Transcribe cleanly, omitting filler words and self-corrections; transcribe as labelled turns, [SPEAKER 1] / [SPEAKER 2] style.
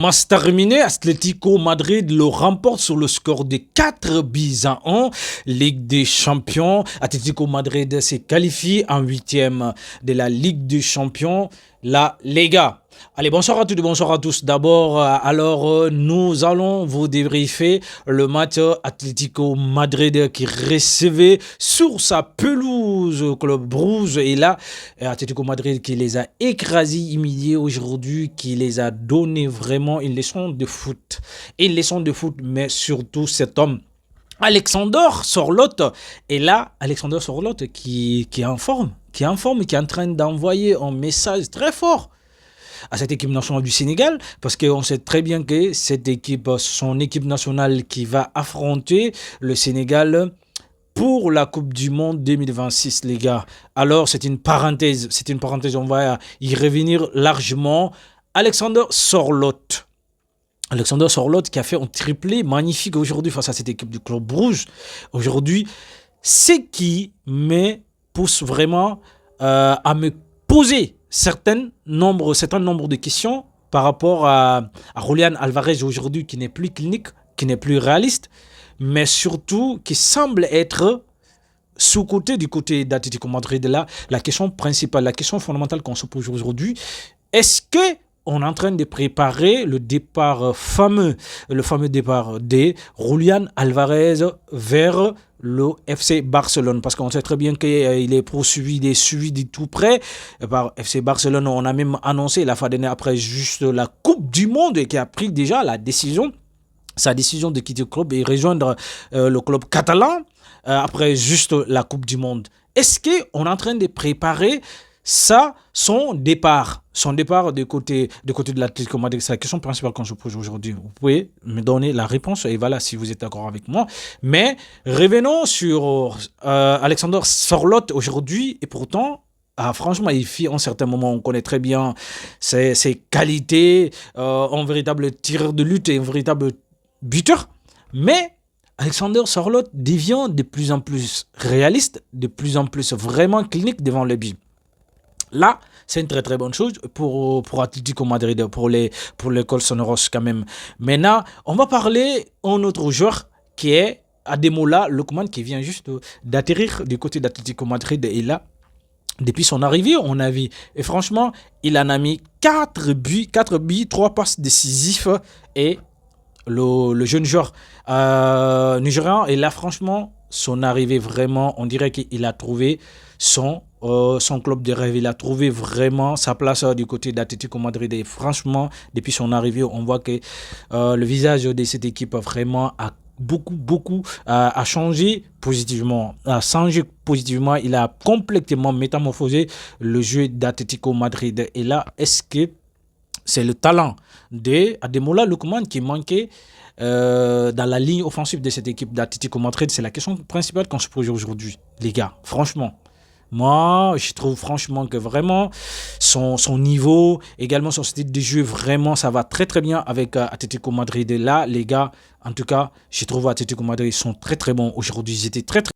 [SPEAKER 1] Match terminé, Atlético Madrid le remporte sur le score de 4-1. Ligue des Champions. Atlético Madrid s'est qualifié en huitième de la Ligue des Champions, la Liga. Allez, bonsoir à toutes et bonsoir à tous. D'abord, nous allons vous débriefer le match Atlético Madrid qui recevait sur sa pelouse Club Rouge. Et là, Atlético Madrid qui les a écrasés, humiliés aujourd'hui, qui les a donné vraiment une leçon de foot. Une leçon de foot, mais surtout cet homme. Alexander Sorloth. Et là, Alexander Sorloth qui est en forme, qui est en train d'envoyer un message très fort à cette équipe nationale du Sénégal, parce qu'on sait très bien que cette équipe, son équipe nationale qui va affronter le Sénégal pour la Coupe du Monde 2026, les gars. Alors, c'est une parenthèse, on va y revenir largement. Alexander Sorloth. Alexander Sorloth qui a fait un triplé magnifique aujourd'hui face à cette équipe du Club Rouge. Aujourd'hui, c'est qui me pousse vraiment à me poser certain nombre de questions par rapport à Julián Álvarez aujourd'hui, qui n'est plus clinique, qui n'est plus réaliste, mais surtout qui semble être sous-côté du côté d'Atlético Madrid. Là, la question principale, la question fondamentale qu'on se pose aujourd'hui, est-ce que on est en train de préparer le fameux départ de Julián Álvarez vers le FC Barcelone, parce qu'on sait très bien qu'il est poursuivi, il est suivi de tout près par FC Barcelone. On a même annoncé la fin d'année, après juste la Coupe du Monde, et qui a pris déjà sa décision de quitter le club et rejoindre le club catalan après juste la Coupe du Monde. Est-ce qu'on est en train de préparer son départ du côté de l'Atlético Madrid? C'est la question principale qu'on se pose aujourd'hui. Vous pouvez me donner la réponse, et voilà, si vous êtes d'accord avec moi. Mais revenons sur Alexander Sorloth aujourd'hui, et pourtant, franchement, il fit en certains moments, on connaît très bien ses qualités, un véritable tireur de lutte et un véritable buteur. Mais Alexander Sorloth devient de plus en plus réaliste, de plus en plus vraiment clinique devant le but. Là, c'est une très très bonne chose pour Atlético Madrid, pour l'école Sonoros quand même. Maintenant, on va parler d'un autre joueur qui est Ademola Lookman, qui vient juste d'atterrir du côté d'Atlético Madrid. Et là, depuis son arrivée, on a vu, et franchement, il en a mis 4 buts, 3 passes décisives, et le jeune joueur nigérian. Et là, franchement, son arrivée, vraiment, on dirait qu'il a trouvé son club de rêve. Il a trouvé vraiment sa place du côté d'Atlético Madrid. Et franchement, depuis son arrivée, on voit que le visage de cette équipe vraiment a beaucoup changé positivement. Il a complètement métamorphosé le jeu d'Atlético Madrid. Et là, est-ce que c'est le talent d'Ademola Lookman qui manquait dans la ligne offensive de cette équipe d'Atlético Madrid? C'est la question principale qu'on se pose aujourd'hui, les gars. Franchement, moi, je trouve franchement que vraiment son niveau, également son style de jeu, vraiment, ça va très très bien avec Atlético Madrid. Et là, les gars, en tout cas, je trouve Atlético Madrid, ils sont très très bons aujourd'hui. Ils étaient très très